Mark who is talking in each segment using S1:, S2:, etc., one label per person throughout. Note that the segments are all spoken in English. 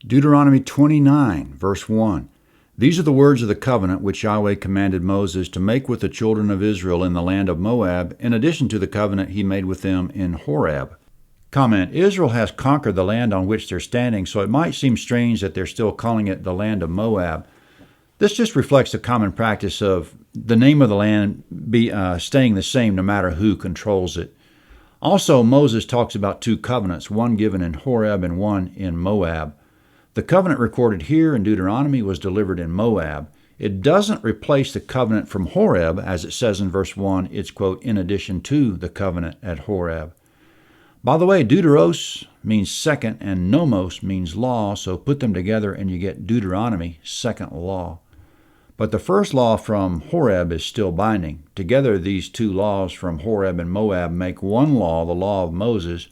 S1: Deuteronomy 29, verse 1. These are the words of the covenant which Yahweh commanded Moses to make with the children of Israel in the land of Moab, in addition to the covenant he made with them in Horeb. Comment: Israel has conquered the land on which they're standing, so it might seem strange that they're still calling it the land of Moab. This just reflects the common practice of the name of the land staying the same no matter who controls it. Also, Moses talks about two covenants, one given in Horeb and one in Moab. The covenant recorded here in Deuteronomy was delivered in Moab. It doesn't replace the covenant from Horeb, as it says in verse 1. It's, quote, in addition to the covenant at Horeb. By the way, Deuteros means second and nomos means law, so put them together and you get Deuteronomy, second law. But the first law from Horeb is still binding. Together, these two laws from Horeb and Moab make one law, the law of Moses,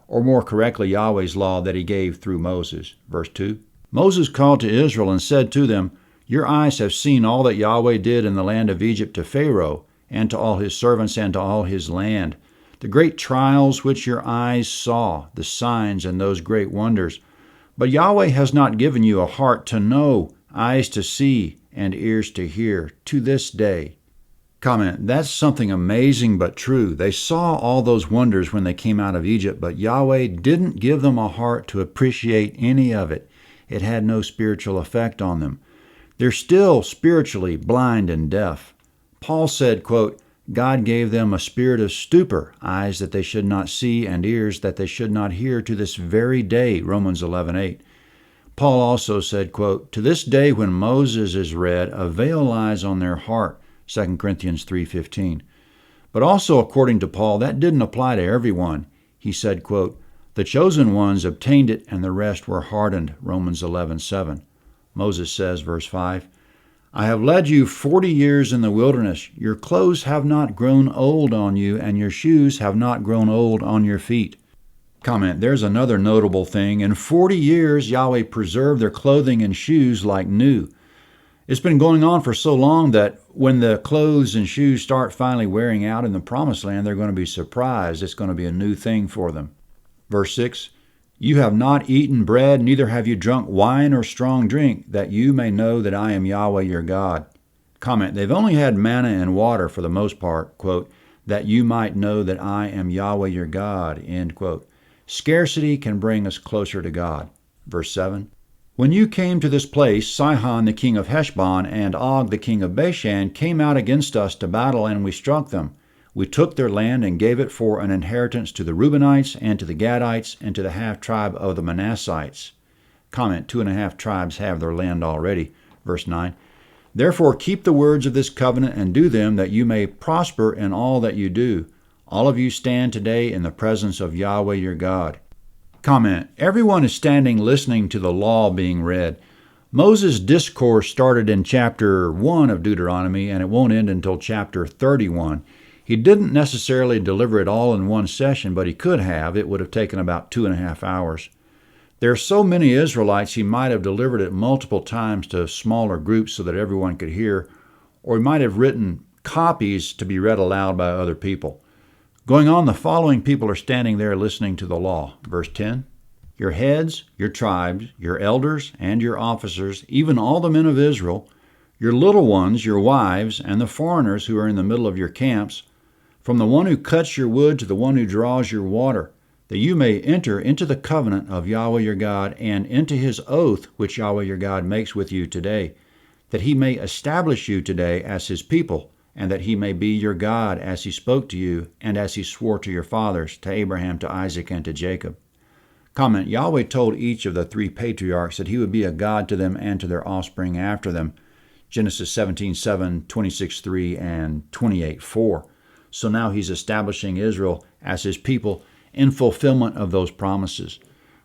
S1: or more correctly, Yahweh's law that he gave through Moses. Verse 2, Moses called to Israel and said to them, Your eyes have seen all that Yahweh did in the land of Egypt to Pharaoh, and to all his servants, and to all his land, the great trials which your eyes saw, the signs and those great wonders. But Yahweh has not given you a heart to know, eyes to see, and ears to hear, to this day. Comment: that's something amazing but true. They saw all those wonders when they came out of Egypt, but Yahweh didn't give them a heart to appreciate any of it. It had no spiritual effect on them. They're still spiritually blind and deaf. Paul said, quote, God gave them a spirit of stupor, eyes that they should not see, and ears that they should not hear, to this very day, Romans 11:8. Paul also said, quote, To this day when Moses is read, a veil lies on their heart, 2 Corinthians 3:15. But also, according to Paul, that didn't apply to everyone. He said, quote, The chosen ones obtained it, and the rest were hardened, Romans 11:7. Moses says, verse 5, I have led you 40 years in the wilderness. Your clothes have not grown old on you, and your shoes have not grown old on your feet. Comment: there's another notable thing. In 40 years, Yahweh preserved their clothing and shoes like new. It's been going on for so long that when the clothes and shoes start finally wearing out in the Promised Land, they're going to be surprised. It's going to be a new thing for them. Verse 6, You have not eaten bread, neither have you drunk wine or strong drink, that you may know that I am Yahweh your God. Comment: they've only had manna and water for the most part, quote, that you might know that I am Yahweh your God, end quote. Scarcity can bring us closer to God. Verse 7, When you came to this place, Sihon the king of Heshbon and Og the king of Bashan came out against us to battle, and we struck them. We took their land and gave it for an inheritance to the Reubenites and to the Gadites and to the half-tribe of the Manassites. Comment: 2.5 tribes have their land already. Verse 9, Therefore keep the words of this covenant and do them, that you may prosper in all that you do. All of you stand today in the presence of Yahweh your God. Comment: everyone is standing listening to the law being read. Moses' discourse started in chapter 1 of Deuteronomy, and it won't end until chapter 31. He didn't necessarily deliver it all in one session, but he could have. It would have taken about 2.5 hours. There are so many Israelites, he might have delivered it multiple times to smaller groups so that everyone could hear, or he might have written copies to be read aloud by other people. Going on, the following people are standing there listening to the law. Verse 10, Your heads, your tribes, your elders, and your officers, even all the men of Israel, your little ones, your wives, and the foreigners who are in the middle of your camps, from the one who cuts your wood to the one who draws your water, that you may enter into the covenant of Yahweh your God and into his oath which Yahweh your God makes with you today, that he may establish you today as his people, and that he may be your God as he spoke to you and as he swore to your fathers, to Abraham, to Isaac, and to Jacob. Comment: Yahweh told each of the 3 patriarchs that he would be a God to them and to their offspring after them. Genesis 17:7, 26:3, and 28:4. So now he's establishing Israel as his people in fulfillment of those promises.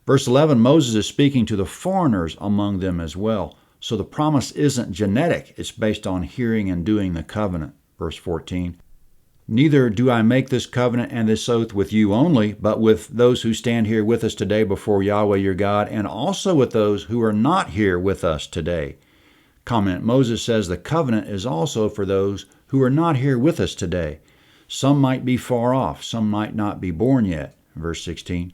S1: Verse 11, Moses is speaking to the foreigners among them as well. So the promise isn't genetic. It's based on hearing and doing the covenant. Verse 14, Neither do I make this covenant and this oath with you only, but with those who stand here with us today before Yahweh your God, and also with those who are not here with us today. Comment: Moses says the covenant is also for those who are not here with us today. Some might be far off. Some might not be born yet. Verse 16,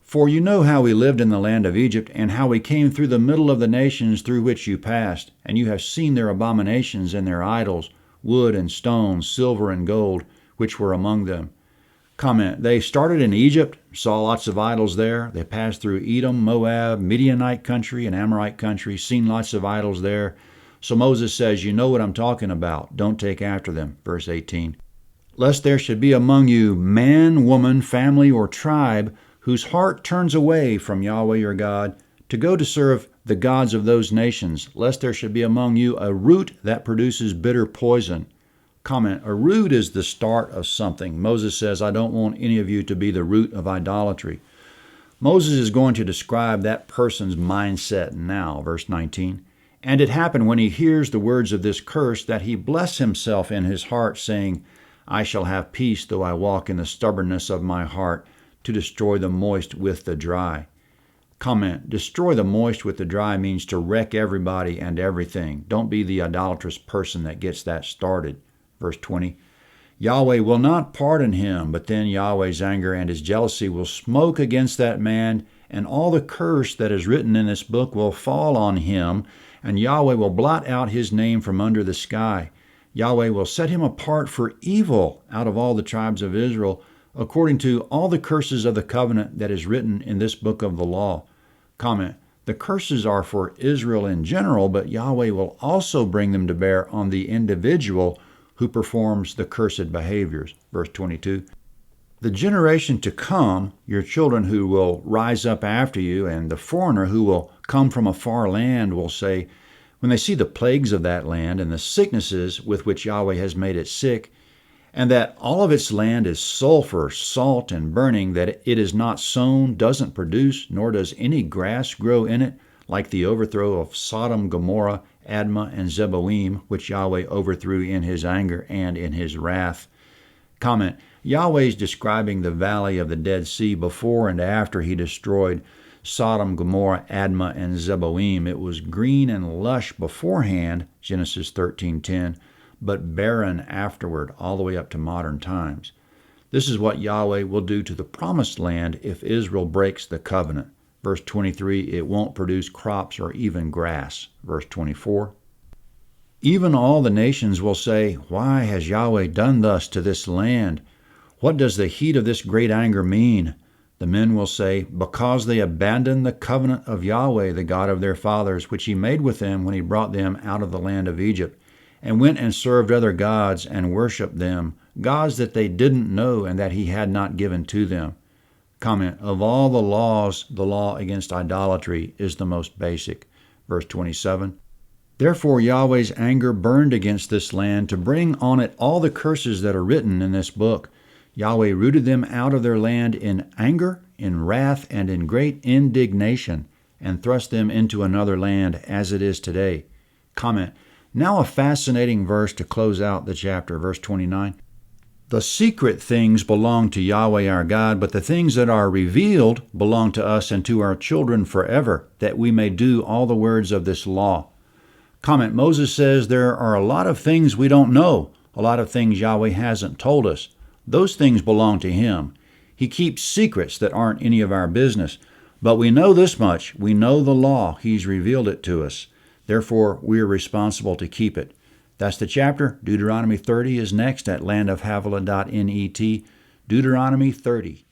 S1: For you know how we lived in the land of Egypt, and how we came through the middle of the nations through which you passed, and you have seen their abominations and their idols, wood and stone, silver and gold, which were among them. Comment, they started in Egypt, saw lots of idols there. They passed through Edom, Moab, Midianite country, and Amorite country, seen lots of idols there. So Moses says, you know what I'm talking about. Don't take after them. Verse 18. Lest there should be among you man, woman, family, or tribe, whose heart turns away from Yahweh your God, to go to serve the gods of those nations, lest there should be among you a root that produces bitter poison. Comment, a root is the start of something. Moses says, I don't want any of you to be the root of idolatry. Moses is going to describe that person's mindset now, verse 19. And it happened when he hears the words of this curse that he bless himself in his heart, saying, I shall have peace though I walk in the stubbornness of my heart, to destroy the moist with the dry. Comment, destroy the moist with the dry means to wreck everybody and everything. Don't be the idolatrous person that gets that started. Verse 20, Yahweh will not pardon him, but then Yahweh's anger and his jealousy will smoke against that man, and all the curse that is written in this book will fall on him, and Yahweh will blot out his name from under the sky. Yahweh will set him apart for evil out of all the tribes of Israel, according to all the curses of the covenant that is written in this book of the law. Comment, the curses are for Israel in general, but Yahweh will also bring them to bear on the individual who performs the cursed behaviors. Verse 22, the generation to come, your children who will rise up after you, and the foreigner who will come from a far land will say, when they see the plagues of that land and the sicknesses with which Yahweh has made it sick, and that all of its land is sulfur, salt, and burning, that it is not sown, doesn't produce, nor does any grass grow in it, like the overthrow of Sodom, Gomorrah, Admah, and Zeboim, which Yahweh overthrew in his anger and in his wrath. Comment, Yahweh is describing the valley of the Dead Sea before and after he destroyed Sodom, Gomorrah, Admah, and Zeboim. It was green and lush beforehand, Genesis 13:10, but barren afterward, all the way up to modern times. This is what Yahweh will do to the promised land if Israel breaks the covenant. Verse 23, it won't produce crops or even grass. Verse 24, even all the nations will say, why has Yahweh done thus to this land? What does the heat of this great anger mean? The men will say, because they abandoned the covenant of Yahweh, the God of their fathers, which he made with them when he brought them out of the land of Egypt, and went and served other gods and worshipped them, gods that they didn't know and that he had not given to them. Comment, of all the laws, the law against idolatry is the most basic. Verse 27, therefore Yahweh's anger burned against this land to bring on it all the curses that are written in this book. Yahweh rooted them out of their land in anger, in wrath, and in great indignation, and thrust them into another land as it is today. Comment, now a fascinating verse to close out the chapter, verse 29. The secret things belong to Yahweh our God, but the things that are revealed belong to us and to our children forever, that we may do all the words of this law. Comment, Moses says there are a lot of things we don't know, a lot of things Yahweh hasn't told us. Those things belong to him. He keeps secrets that aren't any of our business. But we know this much. We know the law. He's revealed it to us. Therefore, we are responsible to keep it. That's the chapter. Deuteronomy 30 is next at landofhavilah.net. Deuteronomy 30.